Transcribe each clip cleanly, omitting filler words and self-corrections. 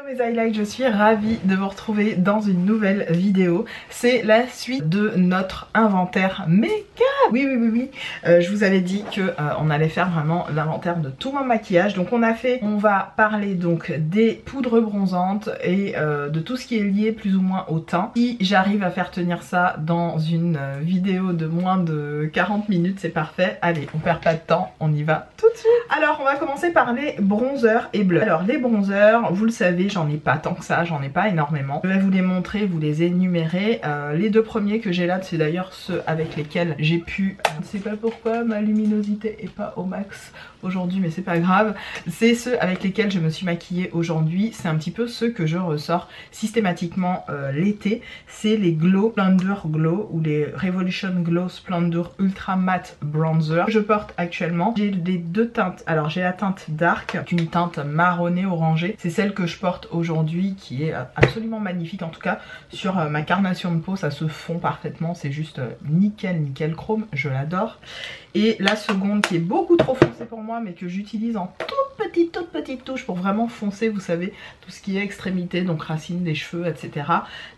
Hello mes highlights, je suis ravie de vous retrouver dans une nouvelle vidéo. C'est la suite de notre inventaire make-up. Oui. Je vous avais dit que on allait faire vraiment l'inventaire de tout mon maquillage. Donc on va parler donc des poudres bronzantes et de tout ce qui est lié plus ou moins au teint. Si j'arrive à faire tenir ça dans une vidéo de moins de 40 minutes, c'est parfait. Allez, on perd pas de temps, on y va tout de suite. Alors on va commencer par les bronzers et bleus. Alors les bronzers, vous le savez, j'en ai pas tant que ça, j'en ai pas énormément. Je vais vous les montrer, vous les énumérer. Les deux premiers que j'ai là, c'est d'ailleurs ceux avec lesquels j'ai pu... Je ne sais pas pourquoi ma luminosité est pas au max aujourd'hui, mais c'est pas grave. C'est ceux avec lesquels je me suis maquillée aujourd'hui. C'est un petit peu ceux que je ressors systématiquement l'été. C'est les Glow Splendor Glow ou les Revolution Glow Splendor Ultra Matte Bronzer que je porte actuellement. J'ai les deux teintes. Alors j'ai la teinte Dark, une teinte marronnée orangée. C'est celle que je porte aujourd'hui qui est absolument magnifique. En tout cas sur ma carnation de peau, ça se fond parfaitement. C'est juste nickel chrome. Je l'adore. Et la seconde qui est beaucoup trop foncée pour moi mais que j'utilise en toute petite touche pour vraiment foncer, vous savez, tout ce qui est extrémité, donc racines des cheveux, etc.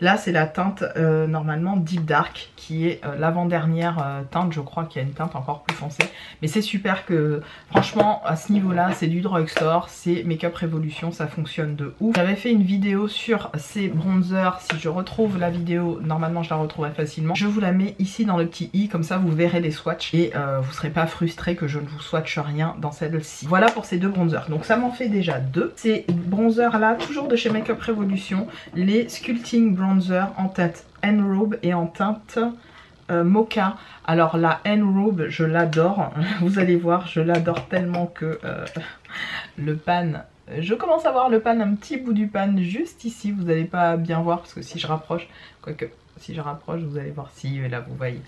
Là c'est la teinte normalement Deep Dark qui est l'avant-dernière teinte, je crois qu'il y a une teinte encore plus foncée. Mais c'est super que franchement à ce niveau là c'est du drugstore, c'est Makeup Revolution, ça fonctionne de ouf. J'avais fait une vidéo sur ces bronzers, si je retrouve la vidéo, normalement je la retrouverai facilement. Je vous la mets ici dans le petit i, comme ça vous verrez les swatchs et vous serez pas frustré que je ne vous swatche rien dans celle-ci. Voilà pour ces deux bronzers, donc ça m'en fait déjà deux. Ces bronzers là, toujours de chez Makeup Revolution, les Sculpting Bronzer en teinte Enrobe et en teinte Mocha. Alors la Enrobe je l'adore, vous allez voir, je l'adore tellement que le pan, je commence à voir le pan, un petit bout du pan juste ici, vous n'allez pas bien voir parce que si je rapproche, quoique si je rapproche vous allez voir, si là vous voyez,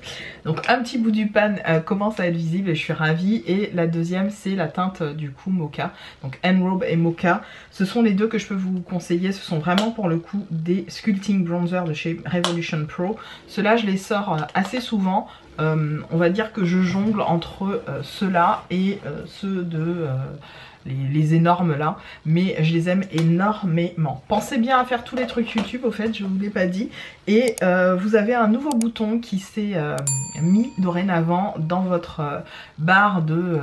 donc un petit bout du pan commence à être visible et je suis ravie. Et la deuxième c'est la teinte du coup Mocha, donc Enrobe et Mocha, ce sont les deux que je peux vous conseiller. Ce sont vraiment pour le coup des Sculpting Bronzer de chez Revolution Pro. Ceux-là je les sors assez souvent. On va dire que je jongle entre ceux-là et ceux de... les énormes là, mais je les aime énormément. Pensez bien à faire tous les trucs YouTube au fait, je vous l'ai pas dit. Et vous avez un nouveau bouton qui s'est mis dorénavant dans votre barre de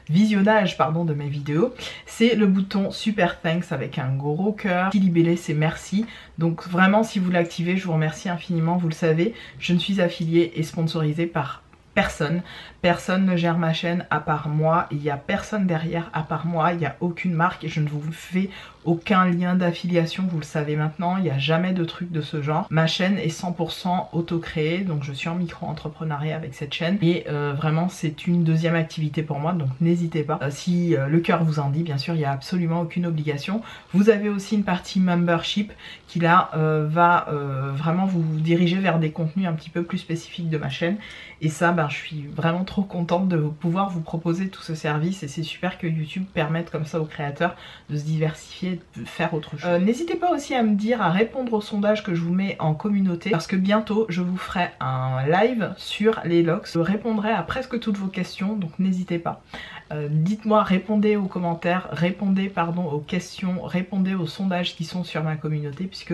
visionnage pardon, de mes vidéos. C'est le bouton Super Thanks avec un gros cœur. Petit libellé c'est merci. Donc vraiment si vous l'activez je vous remercie infiniment. Vous le savez, je ne suis affiliée et sponsorisée par personne. Personne ne gère ma chaîne à part moi, il n'y a personne derrière à part moi, il n'y a aucune marque et je ne vous fais aucun lien d'affiliation, vous le savez maintenant, il n'y a jamais de truc de ce genre. Ma chaîne est 100% auto-créée, donc je suis en micro-entrepreneuriat avec cette chaîne et vraiment c'est une deuxième activité pour moi, donc n'hésitez pas. Si le cœur vous en dit, bien sûr, il n'y a absolument aucune obligation. Vous avez aussi une partie membership qui là va vraiment vous diriger vers des contenus un petit peu plus spécifiques de ma chaîne et ça, je suis vraiment trop contente de pouvoir vous proposer tout ce service et c'est super que YouTube permette comme ça aux créateurs de se diversifier, de faire autre chose. N'hésitez pas aussi à me dire, à répondre au sondage que je vous mets en communauté parce que bientôt je vous ferai un live sur les locks. Je répondrai à presque toutes vos questions, donc n'hésitez pas. Dites-moi, répondez aux commentaires, répondez pardon aux questions, répondez aux sondages qui sont sur ma communauté puisque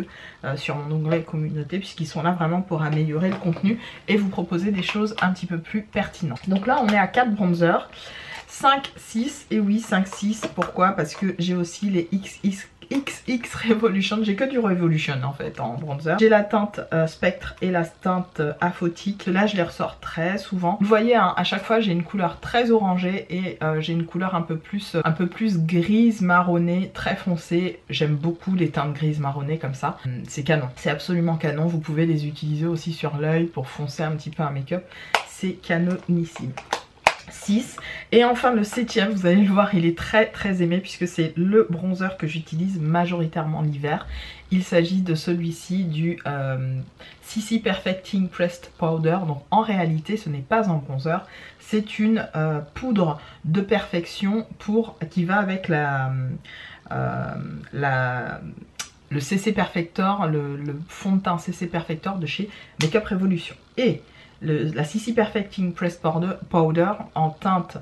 sur mon onglet communauté, puisqu'ils sont là vraiment pour améliorer le contenu et vous proposer des choses un petit peu plus pertinentes. Donc là on est à 4 bronzers, 5, 6 et oui 5, 6, pourquoi? Parce que j'ai aussi les XX Revolution, j'ai que du Revolution en fait en bronzer. J'ai la teinte Spectre et la teinte Aphotique, là je les ressors très souvent. Vous voyez hein, à chaque fois j'ai une couleur très orangée et j'ai une couleur un peu plus grise marronnée, très foncée. J'aime beaucoup les teintes grises marronnées comme ça, c'est canon, c'est absolument canon. Vous pouvez les utiliser aussi sur l'œil pour foncer un petit peu un make-up, c'est canonissime. 6. Et enfin le 7ème, vous allez le voir, il est très aimé puisque c'est le bronzer que j'utilise majoritairement l'hiver. Il s'agit de celui-ci du CC Perfecting Pressed Powder. Donc en réalité ce n'est pas un bronzer, c'est une poudre de perfection qui va avec le CC Perfector, le fond de teint CC Perfector de chez Makeup Revolution. Et la CC Perfecting Pressed Powder en teinte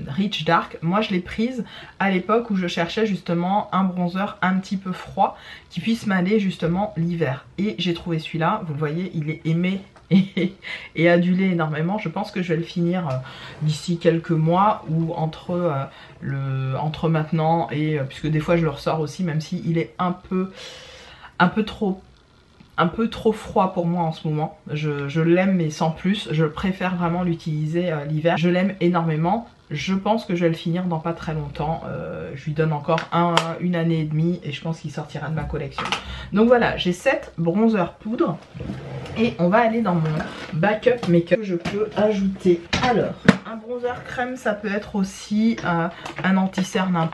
Rich Dark. Moi je l'ai prise à l'époque où je cherchais justement un bronzer un petit peu froid qui puisse m'aller justement l'hiver. Et j'ai trouvé celui-là, vous le voyez, il est aimé et adulé énormément. Je pense que je vais le finir d'ici quelques mois ou entre maintenant et puisque des fois je le ressors aussi, même si il est un peu trop froid pour moi en ce moment. Je l'aime mais sans plus, je préfère vraiment l'utiliser l'hiver. Je l'aime énormément. Je pense que je vais le finir dans pas très longtemps. Je lui donne encore une année et demie et je pense qu'il sortira de ma collection. Donc voilà, j'ai 7 bronzers poudre et on va aller dans mon backup make-up que je peux ajouter. Alors, un bronzer crème, ça peut être aussi un anti-cerne un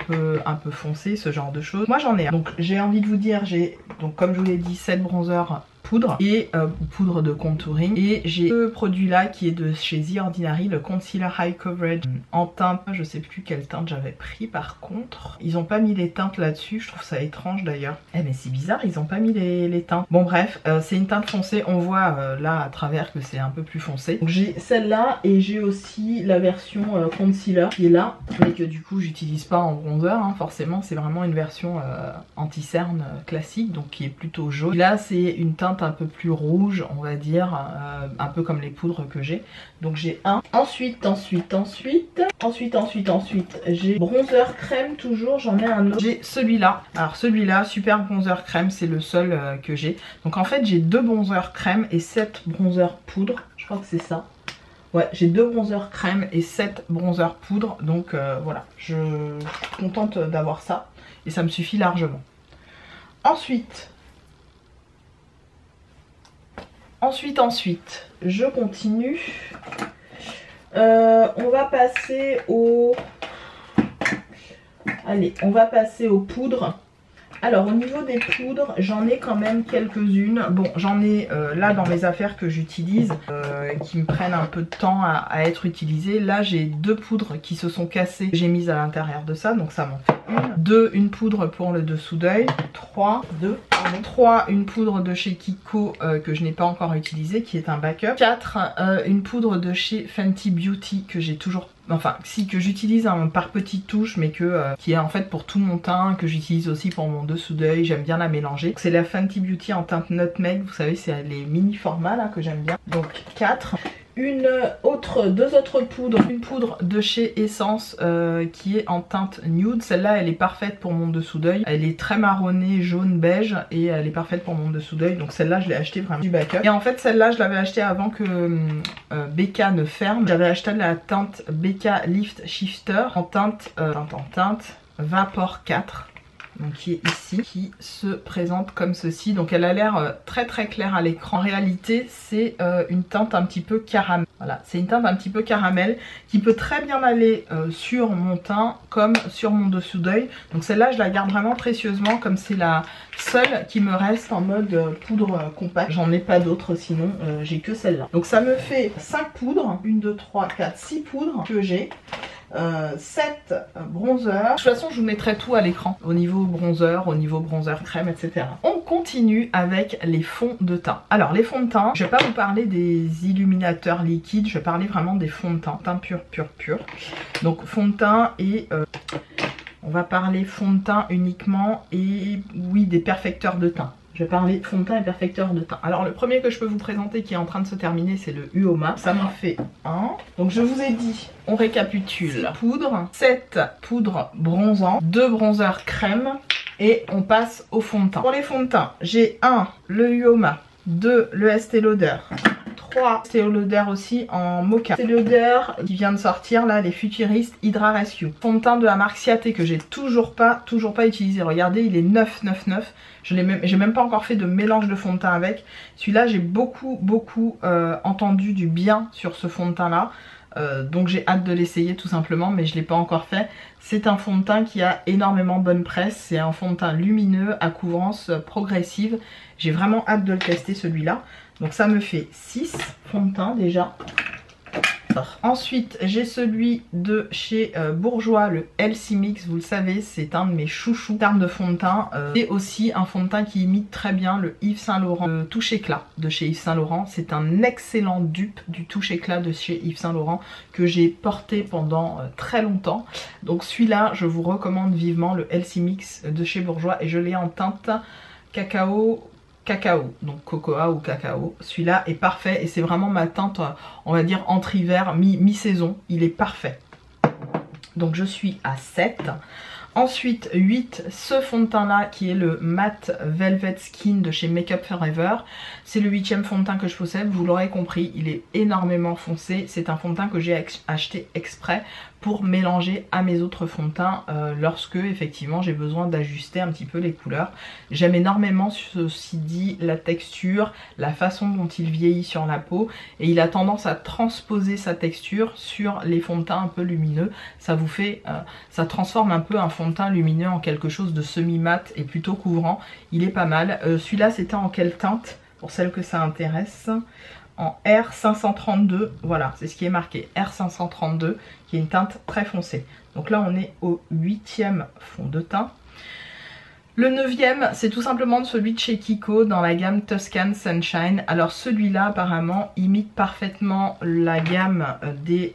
peu foncé, ce genre de choses. Moi j'en ai un. Donc j'ai envie de vous dire, j'ai donc comme je vous l'ai dit 7 bronzers poudre et poudre de contouring, et j'ai ce produit là qui est de chez The Ordinary, le concealer high coverage en teinte, je sais plus quelle teinte j'avais pris. Par contre ils ont pas mis les teintes là dessus, je trouve ça étrange d'ailleurs. Eh mais c'est bizarre, ils ont pas mis les teintes. Bon bref, c'est une teinte foncée, on voit là à travers que c'est un peu plus foncé. Donc j'ai celle-là et j'ai aussi la version concealer qui est là, mais que du coup j'utilise pas en bronzer, hein, forcément c'est vraiment une version anti-cerne classique, donc qui est plutôt jaune. Et là c'est une teinte un peu plus rouge, on va dire, un peu comme les poudres que j'ai. Donc j'ai un. Ensuite j'ai bronzer crème, toujours j'en ai un autre. J'ai celui-là. Alors celui-là, super bronzer crème, c'est le seul que j'ai. Donc en fait j'ai 2 bronzers crème et 7 bronzers poudre. Je crois que c'est ça. Ouais, j'ai 2 bronzers crème et 7 bronzers poudre. Donc voilà, je suis contente d'avoir ça. Et ça me suffit largement. Ensuite, je continue. On va passer au... Allez, on va passer aux poudres. Alors au niveau des poudres, j'en ai quand même quelques-unes. Bon, j'en ai là dans mes affaires que j'utilise, qui me prennent un peu de temps à être utilisées. Là j'ai 2 poudres qui se sont cassées, j'ai mises à l'intérieur de ça, donc ça m'en fait une. 2, une poudre pour le dessous d'œil. 3, une poudre de chez Kiko que je n'ai pas encore utilisée, qui est un backup. 4, une poudre de chez Fenty Beauty que j'ai toujours... Enfin, si, que j'utilise par petites touches, mais qui est en fait pour tout mon teint, que j'utilise aussi pour mon dessous d'œil, j'aime bien la mélanger. C'est la Fenty Beauty en teinte Nutmeg, vous savez, c'est les mini formats là que j'aime bien. Donc 4. Deux autres poudres, une poudre de chez Essence qui est en teinte nude. Celle-là elle est parfaite pour mon dessous d'œil, elle est très marronnée, jaune, beige, et elle est parfaite pour mon dessous d'œil. Donc celle-là je l'ai achetée vraiment du backup. Et en fait celle-là je l'avais achetée avant que Becca ne ferme. J'avais acheté de la teinte Becca Lift Shifter en teinte Vapor 4. Donc qui est ici, qui se présente comme ceci. Donc elle a l'air très claire à l'écran. En réalité c'est une teinte un petit peu caramel. Voilà, c'est une teinte un petit peu caramel qui peut très bien aller sur mon teint comme sur mon dessous d'œil. Donc celle-là je la garde vraiment précieusement, comme c'est la seule qui me reste en mode poudre compacte. J'en ai pas d'autres sinon, j'ai que celle-là. Donc ça me fait 5 poudres, 1, 2, 3, 4, 6 poudres que j'ai. 7 bronzers. De toute façon je vous mettrai tout à l'écran au niveau bronzer, au niveau bronzer crème, etc. On continue avec les fonds de teint. Alors les fonds de teint, je vais pas vous parler des illuminateurs liquides, je vais parler vraiment des fonds de teint, teint pur. Donc fond de teint et on va parler fond de teint uniquement, et oui, des perfecteurs de teint. Je vais parler fond de teint et perfecteur de teint. Alors le premier que je peux vous présenter qui est en train de se terminer, c'est le Uoma. Ça m'en fait 1. Donc je vous ai dit, on récapitule. Poudre, 7 poudres bronzantes, 2 bronzers crème, et on passe au fond de teint. Pour les fonds de teint, j'ai 1, le Uoma, 2, le Estée Lauder, 3, Estée Lauder aussi en mocha. Estée Lauder qui vient de sortir là, les Futuristes Hydra Rescue. Fond de teint de la marque Ciaté que j'ai toujours pas utilisé. Regardez, il est 9,99. J'ai même pas encore fait de mélange de fond de teint avec. Celui-là, j'ai beaucoup entendu du bien sur ce fond de teint là. Donc j'ai hâte de l'essayer tout simplement, mais je l'ai pas encore fait. C'est un fond de teint qui a énormément bonne presse. C'est un fond de teint lumineux à couvrance progressive. J'ai vraiment hâte de le tester celui-là. Donc ça me fait 6 fonds de teint déjà. Ensuite j'ai celui de chez Bourjois, le LC Mix, vous le savez c'est un de mes chouchous en termes de fond de teint. C'est aussi un fond de teint qui imite très bien le Yves Saint Laurent touche éclat de chez Yves Saint Laurent. C'est un excellent dupe du touche éclat de chez Yves Saint Laurent que j'ai porté pendant très longtemps. Donc celui-là je vous recommande vivement, le LC Mix de chez Bourjois, et je l'ai en teinte cacao, donc cocoa ou cacao. Celui-là est parfait et c'est vraiment ma teinte, on va dire entre hiver, mi-saison. Il est parfait. Donc je suis à 7. Ensuite 8, ce fond de teint là qui est le Matte Velvet Skin de chez Make Up Forever. C'est le 8e fond de teint que je possède, vous l'aurez compris, il est énormément foncé. C'est un fond de teint que j'ai acheté exprès pour mélanger à mes autres fonds de teint lorsque effectivement j'ai besoin d'ajuster un petit peu les couleurs. J'aime énormément, ceci dit, la texture, la façon dont il vieillit sur la peau, et il a tendance à transposer sa texture sur les fonds de teint un peu lumineux. Ça vous fait, ça transforme un peu un fond de teint lumineux en quelque chose de semi-mat et plutôt couvrant. Il est pas mal. Celui-là c'était en quelle teinte pour celles que ça intéresse? En R532, voilà, c'est ce qui est marqué, R532, qui est une teinte très foncée. Donc là on est au 8e fond de teint. Le 9e, c'est tout simplement celui de chez Kiko dans la gamme Tuscan Sunshine. Alors celui-là apparemment imite parfaitement la gamme des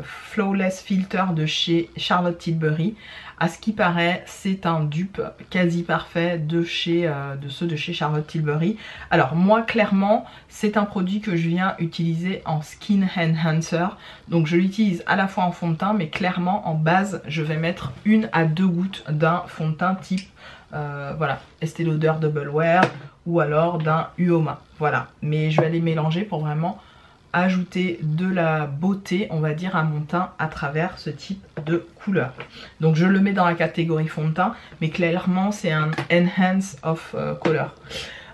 Flawless Filters de chez Charlotte Tilbury. À ce qui paraît, c'est un dupe quasi parfait de ceux de chez Charlotte Tilbury. Alors moi clairement, c'est un produit que je viens utiliser en Skin Enhancer. Donc je l'utilise à la fois en fond de teint, mais clairement en base, je vais mettre 1 à 2 gouttes d'un fond de teint type voilà, Estée Lauder Double Wear ou alors d'un Uoma. Voilà, mais je vais les mélanger pour vraiment ajouter de la beauté, on va dire, à mon teint à travers ce type de couleur. Donc je le mets dans la catégorie fond de teint, mais clairement c'est un Enhance of Color.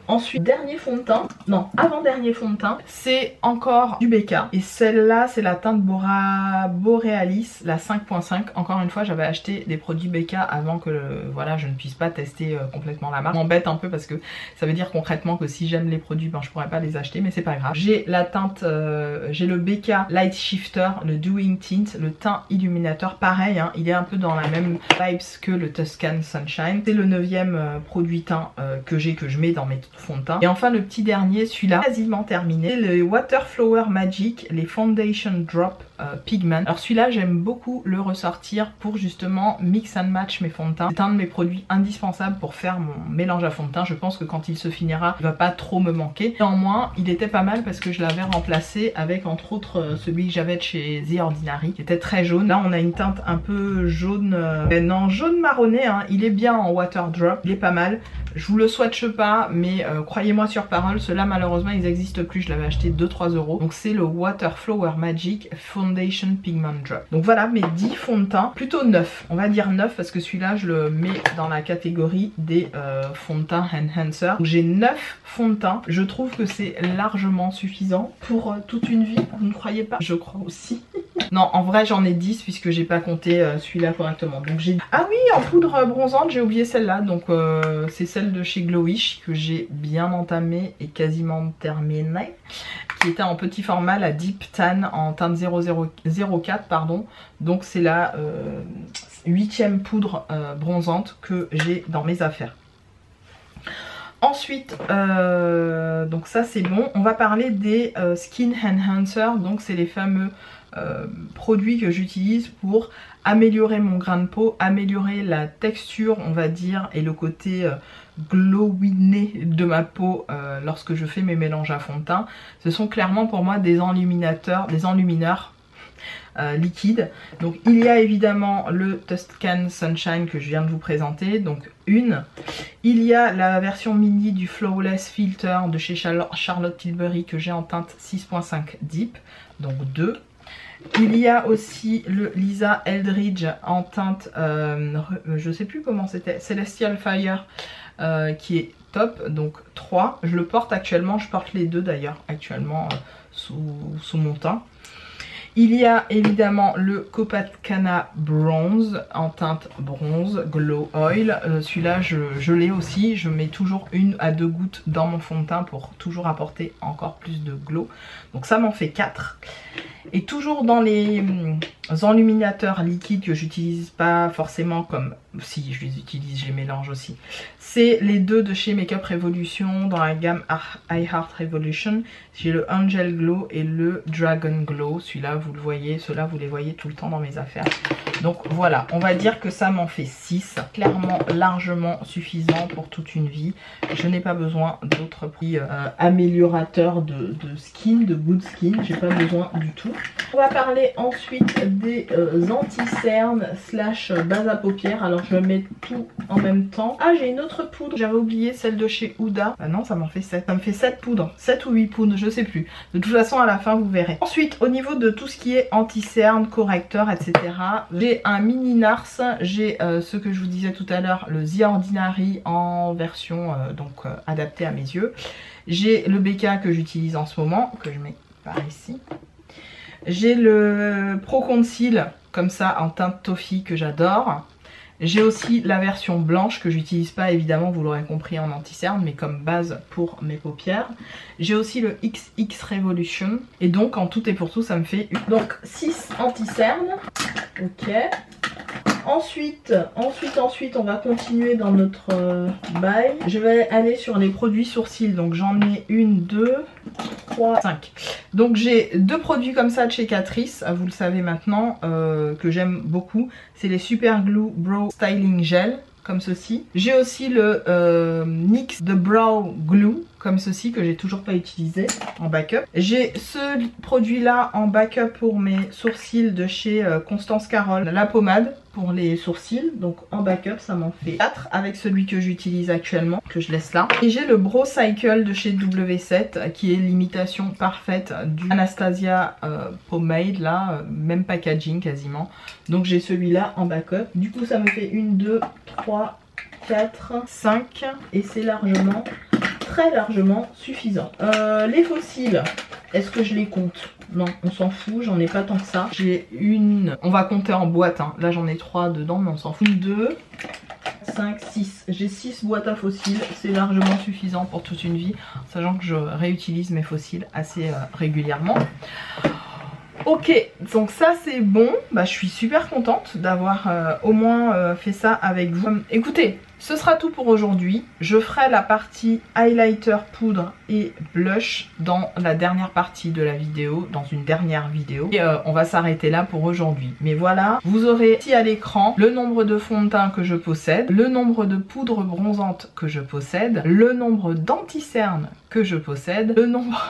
Ensuite, dernier fond de teint, non, avant-dernier fond de teint, c'est encore du BK. Et celle-là, c'est la teinte Borealis, la 5.5. Encore une fois, j'avais acheté des produits BK avant que voilà, je ne puisse pas tester complètement la marque. Ça m'embête un peu parce que ça veut dire concrètement que si j'aime les produits, ben, je pourrais pas les acheter, mais c'est pas grave. J'ai la teinte, j'ai le BK Light Shifter, le Doing Tint, le teint illuminateur. Pareil, hein, il est un peu dans la même vibes que le Tuscan Sunshine. C'est le 9e produit teint que je mets dans mes fond de teint. Et enfin le petit dernier, celui-là quasiment terminé, le Water Flower Magic, les Foundation Drop Pigment. Alors celui-là j'aime beaucoup le ressortir pour justement mix and match mes fonds de teint. C'est un de mes produits indispensables pour faire mon mélange à fond de teint. Je pense que quand il se finira, il va pas trop me manquer. Néanmoins il était pas mal parce que je l'avais remplacé avec entre autres celui que j'avais de chez The Ordinary qui était très jaune. Là on a une teinte un peu jaune, non jaune marronné, hein. Il est bien en Water Drop, il est pas mal. Je vous le swatche pas, mais croyez-moi sur parole, ceux-là malheureusement ils n'existent plus. Je l'avais acheté 2-3 €. Donc c'est le Water Flower Magic Foundation Pigment Drop. Donc voilà mes 10 fonds de teint, plutôt 9, on va dire 9 parce que celui-là je le mets dans la catégorie des fonds de teint Enhancer. Donc j'ai 9 fonds de teint, je trouve que c'est largement suffisant pour toute une vie, vous ne croyez pas? Je crois aussi. Non, en vrai j'en ai 10 puisque j'ai pas compté celui-là correctement. Donc j'ai... Ah oui, en poudre bronzante, j'ai oublié celle-là. Donc c'est celle de chez Glowish que j'ai bien entamée et quasiment terminée. Qui était en petit format, la Deep Tan en teinte 004, pardon. Donc c'est la 8e poudre bronzante que j'ai dans mes affaires. Ensuite, donc ça c'est bon. On va parler des Skin Enhancer. Donc c'est les fameux produits que j'utilise pour améliorer mon grain de peau, améliorer la texture on va dire et le côté glowiné de ma peau lorsque je fais mes mélanges à fond de teint. Ce sont clairement pour moi des enluminateurs, des enlumineurs liquides. Donc il y a évidemment le Tuscan Sunshine que je viens de vous présenter, donc une. Il y a la version mini du Flawless Filter de chez Charlotte Tilbury que j'ai en teinte 6.5 Deep, donc 2. Il y a aussi le Lisa Eldridge en teinte, je sais plus comment c'était, Celestial Fire, qui est top, donc 3. Je le porte actuellement, je porte les deux d'ailleurs actuellement sous mon teint. Il y a évidemment le Copacabana Bronze en teinte bronze Glow Oil. Celui-là je l'ai aussi, je mets toujours 1 à 2 gouttes dans mon fond de teint pour toujours apporter encore plus de glow. Donc ça m'en fait 4. Et toujours dans les enluminateurs liquides que j'utilise pas forcément comme... Si, je les utilise, je les mélange aussi. C'est les deux de chez Makeup Revolution dans la gamme I Heart Revolution. J'ai le Angel Glow et le Dragon Glow. Celui-là, vous le voyez. Ceux-là, vous les voyez tout le temps dans mes affaires. Donc voilà, on va dire que ça m'en fait 6. Clairement, largement suffisant pour toute une vie. Je n'ai pas besoin d'autres prix améliorateurs de skin, de good skin. J'ai pas besoin du tout. On va parler ensuite des anti-cernes slash base à paupières. Alors je mets tout en même temps. Ah, j'ai une autre poudre. J'avais oublié celle de chez Huda. Ah non, ça m'en fait 7. Ça me fait 7 poudres. 7 ou 8 poudres, je sais plus. De toute façon, à la fin, vous verrez. Ensuite, au niveau de tout ce qui est anti-cerne, correcteur, etc. J'ai un mini NARS. J'ai ce que je vous disais tout à l'heure, le The Ordinary en version adaptée à mes yeux. J'ai le BK que j'utilise en ce moment, que je mets par ici. J'ai le Pro Conceal, comme ça, en teinte toffee que j'adore. J'ai aussi la version blanche que j'utilise pas évidemment, vous l'aurez compris, en anti-cerne, mais comme base pour mes paupières. J'ai aussi le XX Revolution. Et donc en tout et pour tout, ça me fait donc 6 anti-cernes. Ok. Ensuite, on va continuer dans notre bail. Je vais aller sur les produits sourcils. Donc j'en ai 1, 2, 3, 5. Donc j'ai 2 produits comme ça de chez Catrice, vous le savez maintenant, que j'aime beaucoup. C'est les Super Glue Brow Styling Gel, comme ceci. J'ai aussi le NYX The Brow Glue, comme ceci, que j'ai toujours pas utilisé en backup. J'ai ce produit là en backup pour mes sourcils de chez Constance Carole, la pommade pour les sourcils. Donc en backup ça m'en fait 4 avec celui que j'utilise actuellement, que je laisse là. Et j'ai le Brow Cycle de chez W7 qui est l'imitation parfaite du Anastasia Pomade là, même packaging quasiment. Donc j'ai celui-là en backup. Du coup ça me fait 1, 2, 3, 4, 5 et c'est largement, très largement suffisant. Les faux cils, est-ce que je les compte? Non, on s'en fout, j'en ai pas tant que ça. J'ai une, on va compter en boîte, hein. Là j'en ai 3 dedans mais on s'en fout. 1, 2, 5, 6. J'ai 6 boîtes à faux cils, c'est largement suffisant pour toute une vie, sachant que je réutilise mes faux cils assez régulièrement. Ok, donc ça c'est bon, bah, je suis super contente d'avoir au moins fait ça avec vous. Écoutez, ce sera tout pour aujourd'hui. Je ferai la partie highlighter, poudre et blush dans la dernière partie de la vidéo, dans une dernière vidéo. Et on va s'arrêter là pour aujourd'hui. Mais voilà, vous aurez ici à l'écran le nombre de fonds de teint que je possède, le nombre de poudres bronzantes que je possède, le nombre d'anti-cernes que je possède, le nombre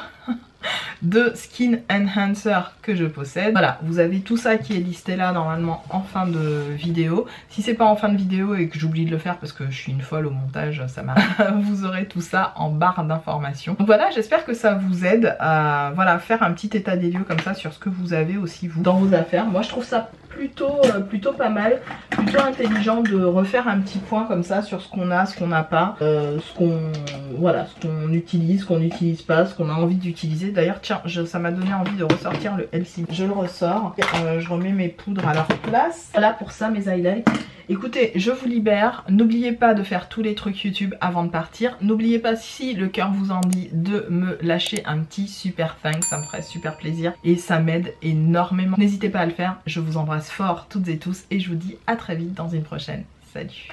de skin enhancer que je possède. Voilà, vous avez tout ça qui est listé là normalement en fin de vidéo. Si c'est pas en fin de vidéo et que j'oublie de le faire parce que je suis une folle au montage, ça m'arrive, vous aurez tout ça en barre d'informations. Donc voilà, j'espère que ça vous aide à faire un petit état des lieux comme ça sur ce que vous avez aussi vous dans vos affaires. Moi je trouve ça plutôt pas mal, plutôt intelligent de refaire un petit point comme ça sur ce qu'on a, ce qu'on n'a pas, ce qu'on utilise, ce qu'on n'utilise pas, ce qu'on a envie d'utiliser. D'ailleurs tiens, ça m'a donné envie de ressortir le LC. Je le ressors, je remets mes poudres à leur place. Voilà pour ça mes highlights. Écoutez, je vous libère, n'oubliez pas de faire tous les trucs YouTube avant de partir. N'oubliez pas, si le cœur vous en dit, de me lâcher un petit super thanks, ça me ferait super plaisir et ça m'aide énormément. N'hésitez pas à le faire, je vous embrasse fort toutes et tous et je vous dis à très vite dans une prochaine. Salut!